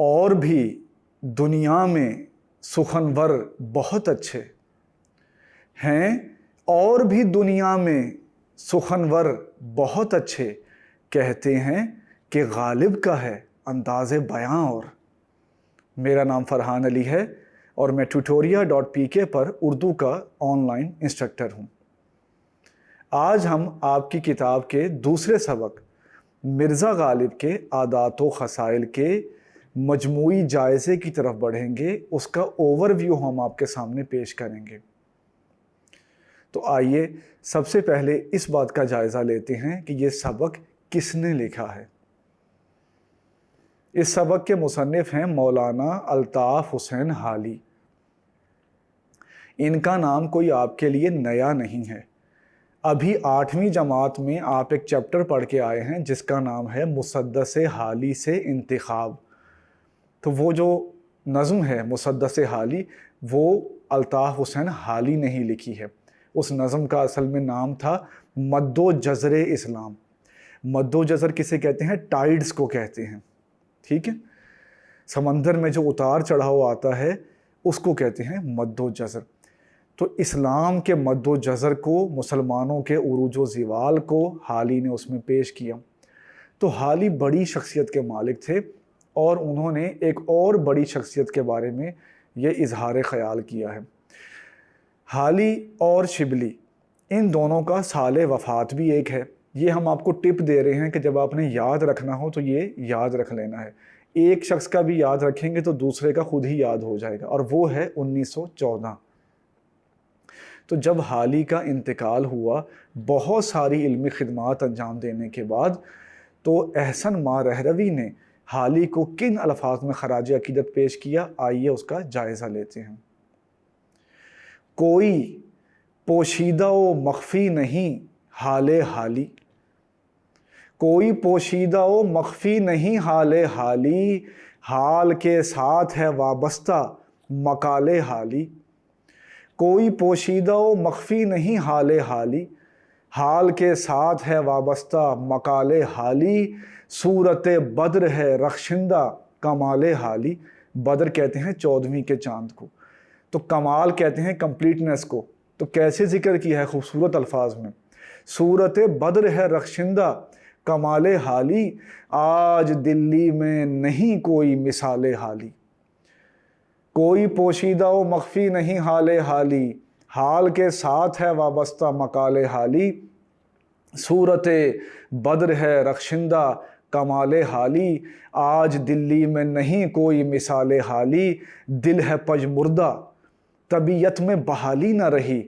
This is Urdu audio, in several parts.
اور بھی دنیا میں سخنور بہت اچھے ہیں، اور بھی دنیا میں سخنور بہت اچھے، کہتے ہیں کہ غالب کا ہے انداز بیاں اور۔ میرا نام فرحان علی ہے اور میں tutoria.pk پر اردو کا آن لائن انسٹرکٹر ہوں۔ آج ہم آپ کی کتاب کے دوسرے سبق مرزا غالب کے عادات و خصائل کے مجموعی جائزے کی طرف بڑھیں گے۔ اس کا اوور ویو ہم آپ کے سامنے پیش کریں گے۔ تو آئیے سب سے پہلے اس بات کا جائزہ لیتے ہیں کہ یہ سبق کس نے لکھا ہے۔ اس سبق کے مصنف ہیں مولانا الطاف حسین حالی۔ ان کا نام کوئی آپ کے لیے نیا نہیں ہے۔ ابھی 8ویں جماعت میں آپ ایک چیپٹر پڑھ کے آئے ہیں جس کا نام ہے مسدس حالی سے انتخاب۔ تو وہ جو نظم ہے مسدس حالی، وہ الطاف حسین حالی نے ہی لکھی ہے۔ اس نظم کا اصل میں نام تھا مد و جزر اسلام۔ مد و جزر کسے کہتے ہیں؟ ٹائیڈز کو کہتے ہیں، ٹھیک ہے؟ سمندر میں جو اتار چڑھاؤ آتا ہے اس کو کہتے ہیں مد و جزر۔ تو اسلام کے مد و جزر کو، مسلمانوں کے عروج و زوال کو حالی نے اس میں پیش کیا۔ تو حالی بڑی شخصیت کے مالک تھے اور انہوں نے ایک اور بڑی شخصیت کے بارے میں یہ اظہار خیال کیا ہے۔ حالی اور شبلی ان دونوں کا سال وفات بھی ایک ہے۔ یہ ہم آپ کو ٹپ دے رہے ہیں کہ جب آپ نے یاد رکھنا ہو تو یہ یاد رکھ لینا ہے۔ ایک شخص کا بھی یاد رکھیں گے تو دوسرے کا خود ہی یاد ہو جائے گا، اور وہ ہے 1914۔ تو جب حالی کا انتقال ہوا، بہت ساری علمی خدمات انجام دینے کے بعد، تو احسن ماں رہروی نے حالی کو کن الفاظ میں خراج عقیدت پیش کیا، آئیے اس کا جائزہ لیتے ہیں۔ کوئی پوشیدہ و مخفی نہیں حال حالی، کوئی پوشیدہ و مخفی نہیں حال حالی، حال کے ساتھ ہے وابستہ مقال حالی۔ کوئی پوشیدہ و مخفی نہیں حال حالی، حال کے ساتھ ہے وابستہ مقال حالی، صورت بدر ہے رخشندہ کمال حالی۔ بدر کہتے ہیں 14ویں کے چاند کو، تو کمال کہتے ہیں کمپلیٹنس کو۔ تو کیسے ذکر کیا ہے خوبصورت الفاظ میں، صورت بدر ہے رخشندہ کمال حالی، آج دلی میں نہیں کوئی مثال حالی۔ کوئی پوشیدہ و مخفی نہیں حال حالی، حال کے ساتھ ہے وابستہ مقال حالی، صورت بدر ہے رخشندہ کمال حالی، آج دلی میں نہیں کوئی مثال حالی، دل ہے پجمردہ طبیعت میں بحالی نہ رہی،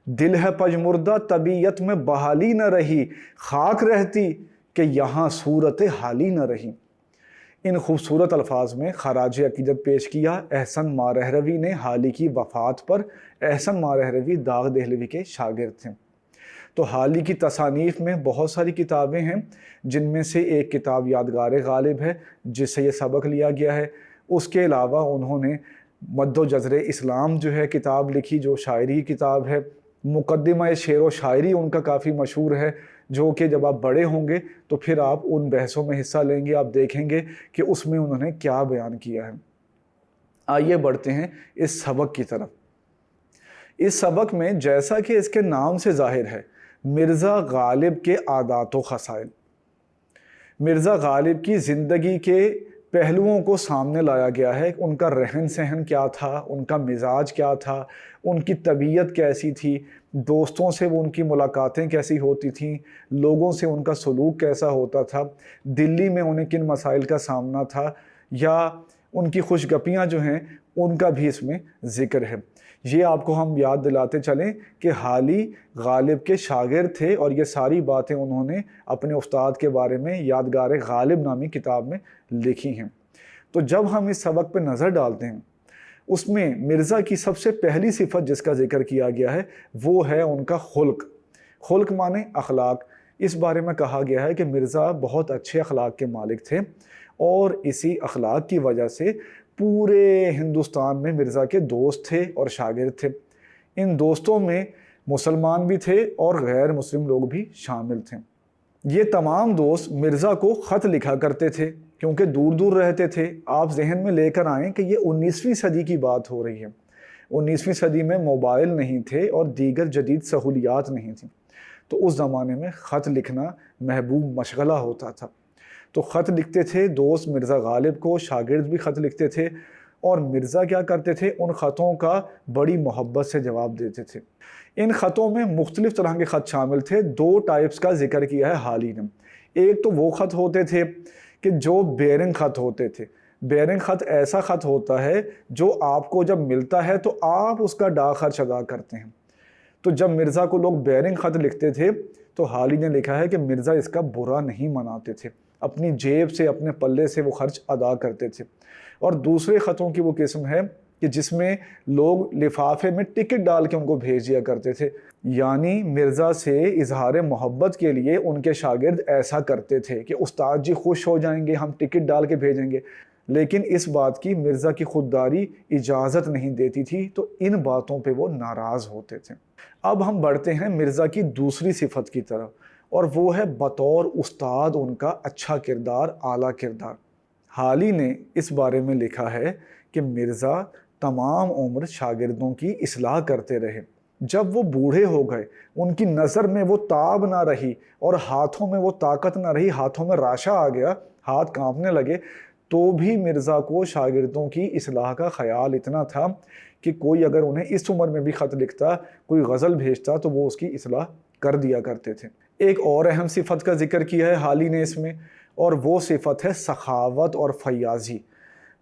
دل ہے پجمردہ طبیعت میں بحالی نہ رہی، خاک رہتی کہ یہاں صورت حالی نہ رہی۔ ان خوبصورت الفاظ میں خراج عقیدت پیش کیا احسن ماں رہروی نے حالی کی وفات پر۔ احسن ماں رہروی داغ دہلوی کے شاگرد تھے۔ تو حالی کی تصانیف میں بہت ساری کتابیں ہیں، جن میں سے ایک کتاب یادگار غالب ہے جس سے یہ سبق لیا گیا ہے۔ اس کے علاوہ انہوں نے مد و جزر اسلام جو ہے کتاب لکھی، جو شاعری کتاب ہے۔ مقدمہ شعر و شاعری ان کا کافی مشہور ہے، جو کہ جب آپ بڑے ہوں گے تو پھر آپ ان بحثوں میں حصہ لیں گے، آپ دیکھیں گے کہ اس میں انہوں نے کیا بیان کیا ہے۔ آئیے بڑھتے ہیں اس سبق کی طرف۔ اس سبق میں جیسا کہ اس کے نام سے ظاہر ہے، مرزا غالب کے عادات و خصائل، مرزا غالب کی زندگی کے پہلوؤں کو سامنے لایا گیا ہے۔ ان کا رہن سہن کیا تھا، ان کا مزاج کیا تھا، ان کی طبیعت کیسی تھی، دوستوں سے وہ ان کی ملاقاتیں کیسی ہوتی تھیں، لوگوں سے ان کا سلوک کیسا ہوتا تھا، دلی میں انہیں کن مسائل کا سامنا تھا، یا ان کی خوش گپیاں جو ہیں ان کا بھی اس میں ذکر ہے۔ یہ آپ کو ہم یاد دلاتے چلیں کہ حالی غالب کے شاگرد تھے، اور یہ ساری باتیں انہوں نے اپنے استاد کے بارے میں یادگار غالب نامی کتاب میں لکھی ہیں۔ تو جب ہم اس سبق پہ نظر ڈالتے ہیں، اس میں مرزا کی سب سے پہلی صفت جس کا ذکر کیا گیا ہے وہ ہے ان کا خلق۔ خلق مانے اخلاق۔ اس بارے میں کہا گیا ہے کہ مرزا بہت اچھے اخلاق کے مالک تھے، اور اسی اخلاق کی وجہ سے پورے ہندوستان میں مرزا کے دوست تھے اور شاگرد تھے۔ ان دوستوں میں مسلمان بھی تھے اور غیر مسلم لوگ بھی شامل تھے۔ یہ تمام دوست مرزا کو خط لکھا کرتے تھے کیونکہ دور دور رہتے تھے. آپ ذہن میں لے کر آئیں کہ یہ 19ویں صدی کی بات ہو رہی ہے. 19ویں صدی میں موبائل نہیں تھے اور دیگر جدید سہولیات نہیں تھیں. تو اس زمانے میں خط لکھنا محبوب مشغلہ ہوتا تھا. تو خط لکھتے تھے دوست مرزا غالب کو، شاگرد بھی خط لکھتے تھے، اور مرزا کیا کرتے تھے، ان خطوں کا بڑی محبت سے جواب دیتے تھے. ان خطوں میں مختلف طرح کے خط شامل تھے. 2 ٹائپس کا ذکر کیا ہے حالی نے. ایک تو وہ خط ہوتے تھے کہ جو بیرنگ خط ہوتے تھے. بیرنگ خط ایسا خط ہوتا ہے جو آپ کو جب ملتا ہے تو آپ اس کا ڈاک خرچ ادا کرتے ہیں. تو جب مرزا کو لوگ بیرنگ خط لکھتے تھے تو حالی نے لکھا ہے کہ مرزا اس کا برا نہیں مناتے تھے، اپنی جیب سے اپنے پلے سے وہ خرچ ادا کرتے تھے. اور دوسرے خطوں کی وہ قسم ہے کہ جس میں لوگ لفافے میں ٹکٹ ڈال کے ان کو بھیج دیا کرتے تھے. یعنی مرزا سے اظہار محبت کے لیے ان کے شاگرد ایسا کرتے تھے کہ استاد جی خوش ہو جائیں گے، ہم ٹکٹ ڈال کے بھیجیں گے. لیکن اس بات کی مرزا کی خودداری اجازت نہیں دیتی تھی، تو ان باتوں پہ وہ ناراض ہوتے تھے. اب ہم بڑھتے ہیں مرزا کی دوسری صفت کی طرف، اور وہ ہے بطور استاد ان کا اچھا کردار، اعلیٰ کردار. حالی نے اس بارے میں لکھا ہے کہ مرزا تمام عمر شاگردوں کی اصلاح کرتے رہے. جب وہ بوڑھے ہو گئے، ان کی نظر میں وہ تاب نہ رہی اور ہاتھوں میں وہ طاقت نہ رہی، ہاتھوں میں راشا آ گیا، ہاتھ کانپنے لگے، تو بھی مرزا کو شاگردوں کی اصلاح کا خیال اتنا تھا کہ کوئی اگر انہیں اس عمر میں بھی خط لکھتا، کوئی غزل بھیجتا، تو وہ اس کی اصلاح کر دیا کرتے تھے. ایک اور اہم صفت کا ذکر کیا ہے حالی نے اس میں، اور وہ صفت ہے سخاوت اور فیاضی.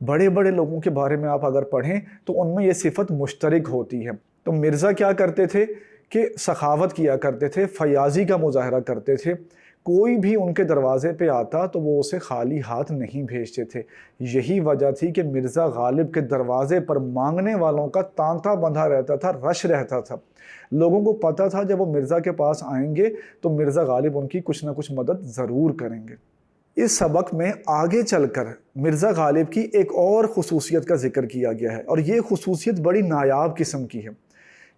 بڑے بڑے لوگوں کے بارے میں آپ اگر پڑھیں تو ان میں یہ صفت مشترک ہوتی ہے. تو مرزا کیا کرتے تھے کہ سخاوت کیا کرتے تھے، فیاضی کا مظاہرہ کرتے تھے. کوئی بھی ان کے دروازے پہ آتا تو وہ اسے خالی ہاتھ نہیں بھیجتے تھے. یہی وجہ تھی کہ مرزا غالب کے دروازے پر مانگنے والوں کا تانتا بندھا رہتا تھا، رش رہتا تھا. لوگوں کو پتہ تھا جب وہ مرزا کے پاس آئیں گے تو مرزا غالب ان کی کچھ نہ کچھ مدد ضرور کریں گے. اس سبق میں آگے چل کر مرزا غالب کی ایک اور خصوصیت کا ذکر کیا گیا ہے، اور یہ خصوصیت بڑی نایاب قسم کی ہے.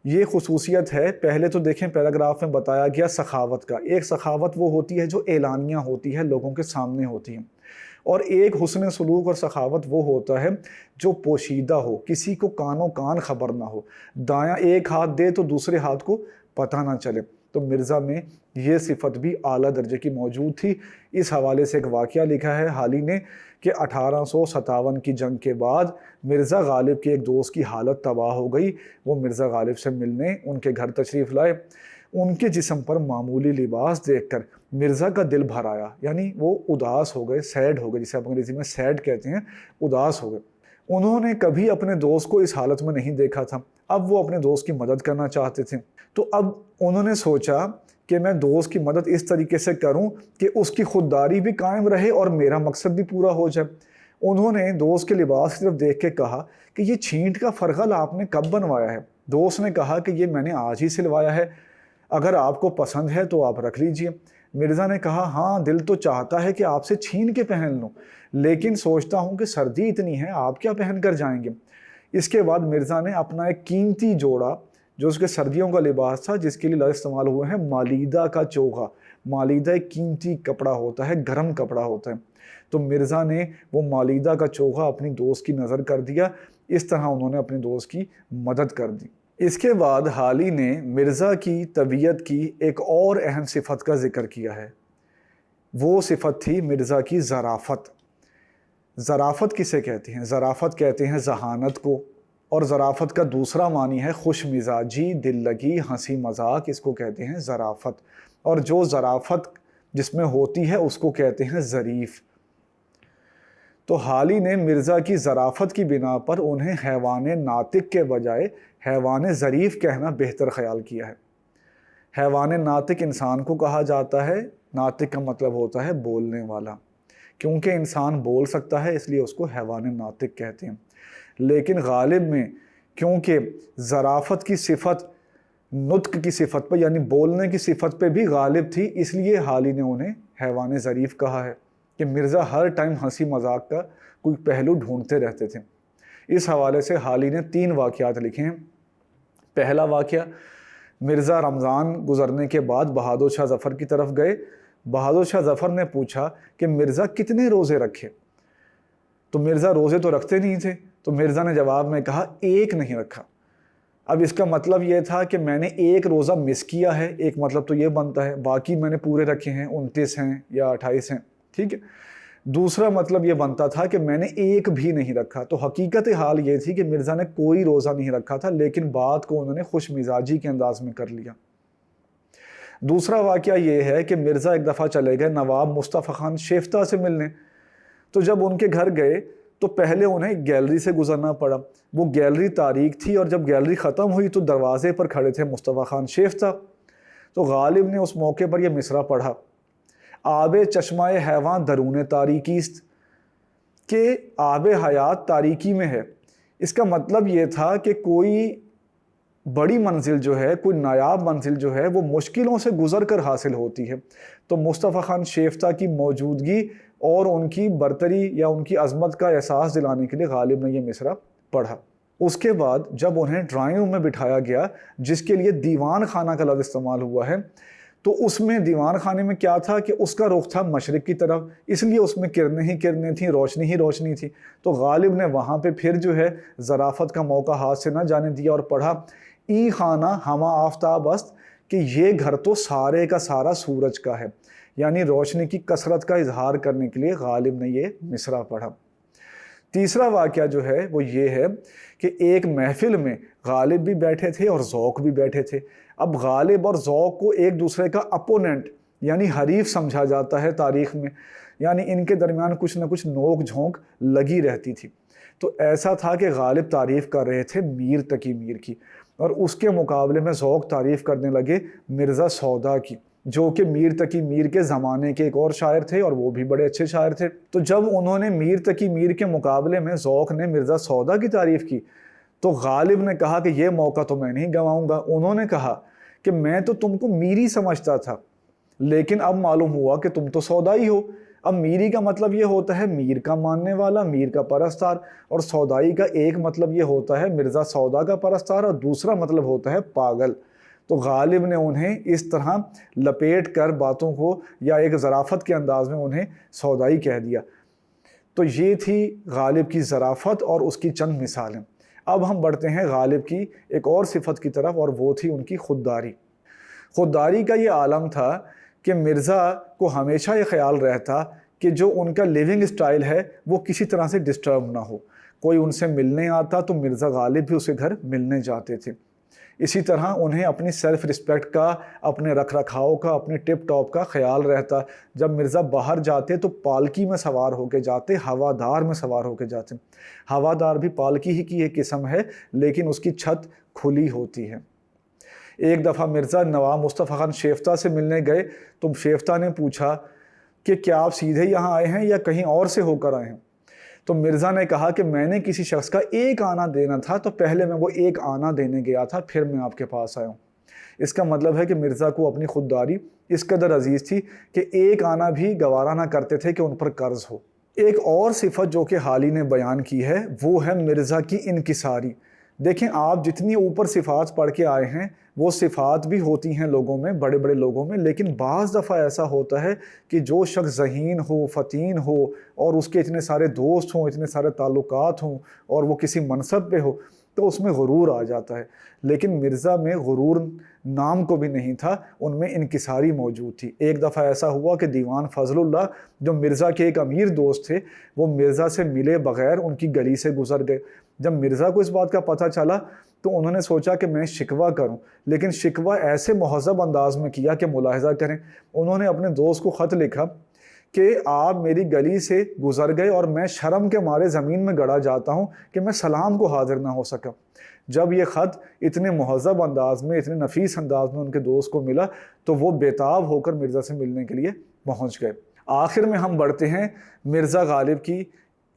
یہ خصوصیت ہے، پہلے تو دیکھیں پیراگراف میں بتایا گیا سخاوت کا. ایک سخاوت وہ ہوتی ہے جو اعلانیہ ہوتی ہے، لوگوں کے سامنے ہوتی ہے. اور ایک حسن سلوک اور سخاوت وہ ہوتا ہے جو پوشیدہ ہو، کسی کو کانوں کان خبر نہ ہو، دایاں ایک ہاتھ دے تو دوسرے ہاتھ کو پتہ نہ چلے. تو مرزا میں یہ صفت بھی اعلیٰ درجے کی موجود تھی. اس حوالے سے ایک واقعہ لکھا ہے حالی نے کہ 1857 کی جنگ کے بعد مرزا غالب کے ایک دوست کی حالت تباہ ہو گئی. وہ مرزا غالب سے ملنے ان کے گھر تشریف لائے. ان کے جسم پر معمولی لباس دیکھ کر مرزا کا دل بھر آیا، یعنی وہ اداس ہو گئے، سیڈ ہو گئے، جسے آپ انگریزی میں سیڈ کہتے ہیں، اداس ہو گئے. انہوں نے کبھی اپنے دوست کو اس حالت میں نہیں دیکھا تھا. اب وہ اپنے دوست کی مدد کرنا چاہتے تھے. تو اب انہوں نے سوچا کہ میں دوست کی مدد اس طریقے سے کروں کہ اس کی خودداری بھی قائم رہے اور میرا مقصد بھی پورا ہو جائے. انہوں نے دوست کے لباس کی طرف دیکھ کے کہا کہ یہ چھینٹ کا فرغل آپ نے کب بنوایا ہے؟ دوست نے کہا کہ یہ میں نے آج ہی سلوایا ہے، اگر آپ کو پسند ہے تو آپ رکھ لیجئے. مرزا نے کہا ہاں دل تو چاہتا ہے کہ آپ سے چھین کے پہن لوں، لیکن سوچتا ہوں کہ سردی اتنی ہے، آپ کیا پہن کر جائیں گے. اس کے بعد مرزا نے اپنا ایک قیمتی جوڑا جو اس کے سردیوں کا لباس تھا، جس کے لیے لفظ استعمال ہوئے ہیں مالیدہ کا چوغا. مالیدہ ایک قیمتی کپڑا ہوتا ہے، گرم کپڑا ہوتا ہے. تو مرزا نے وہ مالیدہ کا چوغا اپنی دوست کی نظر کر دیا. اس طرح انہوں نے اپنے دوست کی مدد کر دی. اس کے بعد حالی نے مرزا کی طبیعت کی ایک اور اہم صفت کا ذکر کیا ہے. وہ صفت تھی مرزا کی ظرافت. ظرافت کسے کہتے ہیں؟ ظرافت کہتے ہیں ذہانت کو، اور ظرافت کا دوسرا معنی ہے خوش مزاجی، دل لگی، ہنسی مذاق، اس کو کہتے ہیں ظرافت. اور جو ظرافت جس میں ہوتی ہے اس کو کہتے ہیں ظریف. تو حالی نے مرزا کی ظرافت کی بنا پر انہیں حیوان ناطق کے بجائے حیوان ظریف کہنا بہتر خیال کیا ہے. حیوان ناطق انسان کو کہا جاتا ہے. ناطق کا مطلب ہوتا ہے بولنے والا. کیونکہ انسان بول سکتا ہے اس لیے اس کو حیوان ناطق کہتے ہیں. لیکن غالب میں کیونکہ ظرافت کی صفت نطق کی صفت پہ یعنی بولنے کی صفت پہ بھی غالب تھی، اس لیے حالی نے انہیں حیوان ظریف کہا ہے کہ مرزا ہر ٹائم ہنسی مذاق کا کوئی پہلو ڈھونڈتے رہتے تھے. اس حوالے سے حالی نے 3 واقعات لکھے ہیں. پہلا واقعہ، مرزا رمضان گزرنے کے بعد بہادر شاہ ظفر کی طرف گئے. بہادر شاہ ظفر نے پوچھا کہ مرزا کتنے روزے رکھے؟ تو مرزا روزے تو رکھتے نہیں تھے، تو مرزا نے جواب میں کہا ایک نہیں رکھا۔ اب اس کا مطلب یہ تھا کہ میں نے ایک روزہ مس کیا ہے، ایک مطلب تو یہ بنتا ہے، باقی میں نے پورے رکھے ہیں، 29 ہیں یا 28 ہیں، ٹھیک ہے۔ دوسرا مطلب یہ بنتا تھا کہ میں نے ایک بھی نہیں رکھا۔ تو حقیقت حال یہ تھی کہ مرزا نے کوئی روزہ نہیں رکھا تھا، لیکن بات کو انہوں نے خوش مزاجی کے انداز میں کر لیا۔ دوسرا واقعہ یہ ہے کہ مرزا ایک دفعہ چلے گئے نواب مصطفی خان شیفتہ سے ملنے۔ تو جب ان کے گھر گئے تو پہلے انہیں گیلری سے گزرنا پڑا، وہ گیلری تاریک تھی، اور جب گیلری ختم ہوئی تو دروازے پر کھڑے تھے مصطفی خان شیفتہ۔ تو غالب نے اس موقع پر یہ مصرع پڑھا، آب چشمہ حیوان درون تاریکی است، کہ آب حیات تاریکی میں ہے۔ اس کا مطلب یہ تھا کہ کوئی بڑی منزل جو ہے، کوئی نایاب منزل جو ہے، وہ مشکلوں سے گزر کر حاصل ہوتی ہے۔ تو مصطفی خان شیفتہ کی موجودگی اور ان کی برتری یا ان کی عظمت کا احساس دلانے کے لیے غالب نے یہ مصرع پڑھا۔ اس کے بعد جب انہیں ڈرائنگ روم میں بٹھایا گیا، جس کے لیے دیوان خانہ کا لفظ استعمال ہوا ہے، تو اس میں دیوان خانے میں کیا تھا کہ اس کا رخ تھا مشرق کی طرف، اس لیے اس میں کرنیں ہی کرنیں تھیں، روشنی ہی روشنی تھی۔ تو غالب نے وہاں پہ پھر جو ہے ظرافت کا موقع ہاتھ سے نہ جانے دیا اور پڑھا، ای خانہ ہما آفتاب است، کہ یہ گھر تو سارے کا سارا سورج کا ہے، یعنی روشنی کی کثرت کا اظہار کرنے کے لیے غالب نے یہ مصرع پڑھا۔ تیسرا واقعہ جو ہے وہ یہ ہے کہ ایک محفل میں غالب بھی بیٹھے تھے اور ذوق بھی بیٹھے تھے۔ اب غالب اور ذوق کو ایک دوسرے کا اپوننٹ یعنی حریف سمجھا جاتا ہے تاریخ میں، یعنی ان کے درمیان کچھ نہ کچھ نوک جھونک لگی رہتی تھی۔ تو ایسا تھا کہ غالب تعریف کر رہے تھے میر تقی میر کی، اور اس کے مقابلے میں ذوق تعریف کرنے لگے مرزا سودا کی، جو کہ میر تقی میر کے زمانے کے ایک اور شاعر تھے، اور وہ بھی بڑے اچھے شاعر تھے۔ تو جب انہوں نے میر تقی میر کے مقابلے میں ذوق نے مرزا سودا کی تعریف کی، تو غالب نے کہا کہ یہ موقع تو میں نہیں گنواؤں گا۔ انہوں نے کہا کہ میں تو تم کو میری سمجھتا تھا، لیکن اب معلوم ہوا کہ تم تو سودائی ہو۔ اب میری کا مطلب یہ ہوتا ہے میر کا ماننے والا، میر کا پرستار، اور سودائی کا ایک مطلب یہ ہوتا ہے مرزا سودا کا پرستار، اور دوسرا مطلب ہوتا ہے پاگل۔ تو غالب نے انہیں اس طرح لپیٹ کر باتوں کو یا ایک ظرافت کے انداز میں انہیں سودائی کہہ دیا۔ تو یہ تھی غالب کی ظرافت اور اس کی چند مثالیں۔ اب ہم بڑھتے ہیں غالب کی ایک اور صفت کی طرف، اور وہ تھی ان کی خودداری۔ خودداری کا یہ عالم تھا کہ مرزا کو ہمیشہ یہ خیال رہتا کہ جو ان کا لیونگ اسٹائل ہے وہ کسی طرح سے ڈسٹرب نہ ہو۔ کوئی ان سے ملنے آتا تو مرزا غالب بھی اسے گھر ملنے جاتے تھے۔ اسی طرح انہیں اپنی سیلف رسپیکٹ کا، اپنے رکھ رکھاؤ کا، اپنے ٹپ ٹاپ کا خیال رہتا۔ جب مرزا باہر جاتے تو پالکی میں سوار ہو کے جاتے، ہوادار میں سوار ہو کے جاتے۔ ہوادار بھی پالکی ہی کی ایک قسم ہے، لیکن اس کی چھت کھلی ہوتی ہے۔ ایک دفعہ مرزا نواب مصطفی خان شیفتہ سے ملنے گئے تو شیفتہ نے پوچھا کہ کیا آپ سیدھے یہاں آئے ہیں یا کہیں اور سے ہو کر آئے ہیں؟ تو مرزا نے کہا کہ میں نے کسی شخص کا ایک آنا دینا تھا، تو پہلے میں وہ ایک آنا دینے گیا تھا، پھر میں آپ کے پاس آیا ہوں۔ اس کا مطلب ہے کہ مرزا کو اپنی خودداری اس قدر عزیز تھی کہ ایک آنا بھی گوارا نہ کرتے تھے کہ ان پر قرض ہو۔ ایک اور صفت جو کہ حالی نے بیان کی ہے وہ ہے مرزا کی انکساری۔ دیکھیں، آپ جتنی اوپر صفات پڑھ کے آئے ہیں وہ صفات بھی ہوتی ہیں لوگوں میں، بڑے بڑے لوگوں میں، لیکن بعض دفعہ ایسا ہوتا ہے کہ جو شخص ذہین ہو، فتین ہو، اور اس کے اتنے سارے دوست ہوں، اتنے سارے تعلقات ہوں، اور وہ کسی منصب پہ ہو، تو اس میں غرور آ جاتا ہے۔ لیکن مرزا میں غرور نام کو بھی نہیں تھا، ان میں انکساری موجود تھی۔ ایک دفعہ ایسا ہوا کہ دیوان فضل اللہ جو مرزا کے ایک امیر دوست تھے، وہ مرزا سے ملے بغیر ان کی گلی سے گزر گئے۔ جب مرزا کو اس بات کا پتہ چلا تو انہوں نے سوچا کہ میں شکوہ کروں، لیکن شکوہ ایسے مہذب انداز میں کیا کہ ملاحظہ کریں۔ انہوں نے اپنے دوست کو خط لکھا کہ آپ میری گلی سے گزر گئے اور میں شرم کے مارے زمین میں گڑا جاتا ہوں کہ میں سلام کو حاضر نہ ہو سکا۔ جب یہ خط اتنے مہذب انداز میں، اتنے نفیس انداز میں ان کے دوست کو ملا تو وہ بےتاب ہو کر مرزا سے ملنے کے لیے پہنچ گئے۔ آخر میں ہم بڑھتے ہیں مرزا غالب کی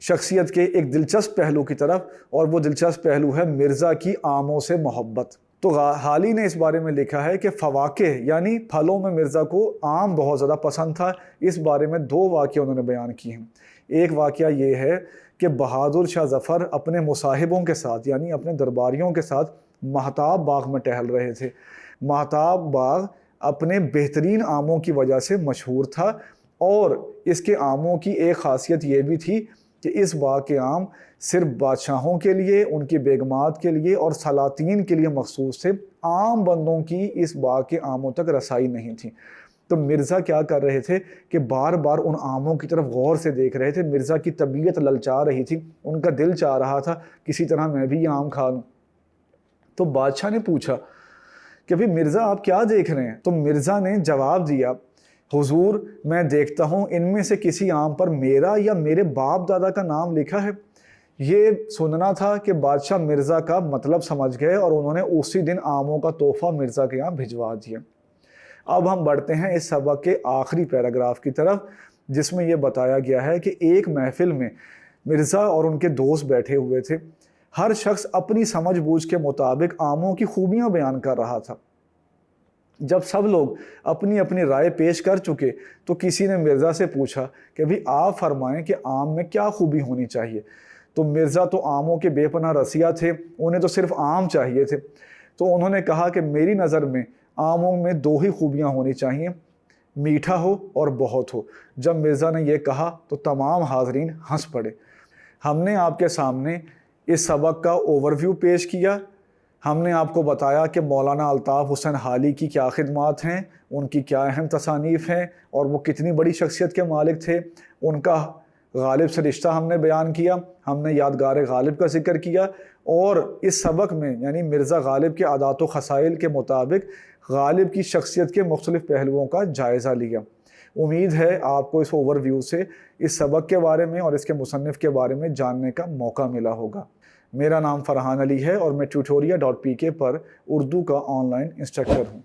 شخصیت کے ایک دلچسپ پہلو کی طرف، اور وہ دلچسپ پہلو ہے مرزا کی آموں سے محبت۔ تو حالی نے اس بارے میں لکھا ہے کہ فواکہ یعنی پھلوں میں مرزا کو آم بہت زیادہ پسند تھا۔ اس بارے میں 2 واقعے انہوں نے بیان کیے ہیں۔ ایک واقعہ یہ ہے کہ بہادر شاہ ظفر اپنے مصاحبوں کے ساتھ یعنی اپنے درباریوں کے ساتھ مہتاب باغ میں ٹہل رہے تھے۔ مہتاب باغ اپنے بہترین آموں کی وجہ سے مشہور تھا، اور اس کے آموں کی ایک خاصیت یہ بھی تھی کہ اس باغ کے آم صرف بادشاہوں کے لیے، ان کی بیگمات کے لیے اور سلاطین کے لیے مخصوص تھے، عام بندوں کی اس باغ کے آموں تک رسائی نہیں تھی۔ تو مرزا کیا کر رہے تھے کہ بار بار ان آموں کی طرف غور سے دیکھ رہے تھے۔ مرزا کی طبیعت للچا رہی تھی، ان کا دل چاہ رہا تھا کسی طرح میں بھی یہ آم کھا لوں۔ تو بادشاہ نے پوچھا کہ بھئی مرزا آپ کیا دیکھ رہے ہیں؟ تو مرزا نے جواب دیا، حضور میں دیکھتا ہوں ان میں سے کسی آم پر میرا یا میرے باپ دادا کا نام لکھا ہے۔ یہ سننا تھا کہ بادشاہ مرزا کا مطلب سمجھ گئے اور انہوں نے اسی دن آموں کا تحفہ مرزا کے یہاں بھجوا دیا۔ اب ہم بڑھتے ہیں اس سبق کے آخری پیراگراف کی طرف، جس میں یہ بتایا گیا ہے کہ ایک محفل میں مرزا اور ان کے دوست بیٹھے ہوئے تھے۔ ہر شخص اپنی سمجھ بوجھ کے مطابق آموں کی خوبیاں بیان کر رہا تھا۔ جب سب لوگ اپنی اپنی رائے پیش کر چکے تو کسی نے مرزا سے پوچھا کہ بھی آپ فرمائیں کہ آم میں کیا خوبی ہونی چاہیے؟ تو مرزا تو آموں کے بے پناہ رسیا تھے، انہیں تو صرف آم چاہیے تھے۔ تو انہوں نے کہا کہ میری نظر میں آموں میں دو ہی خوبیاں ہونی چاہیے، میٹھا ہو اور بہت ہو۔ جب مرزا نے یہ کہا تو تمام حاضرین ہنس پڑے۔ ہم نے آپ کے سامنے اس سبق کا اوور ویو پیش کیا۔ ہم نے آپ کو بتایا کہ مولانا الطاف حسین حالی کی کیا خدمات ہیں، ان کی کیا اہم تصانیف ہیں اور وہ کتنی بڑی شخصیت کے مالک تھے۔ ان کا غالب سے رشتہ ہم نے بیان کیا، ہم نے یادگار غالب کا ذکر کیا، اور اس سبق میں یعنی مرزا غالب کے عادات و خصائل کے مطابق غالب کی شخصیت کے مختلف پہلوؤں کا جائزہ لیا۔ امید ہے آپ کو اس اوور ویو سے اس سبق کے بارے میں اور اس کے مصنف کے بارے میں جاننے کا موقع ملا ہوگا۔ میرا نام فرحان علی ہے اور میں tutoria.pk پر اردو کا آن لائن انسٹرکٹر ہوں۔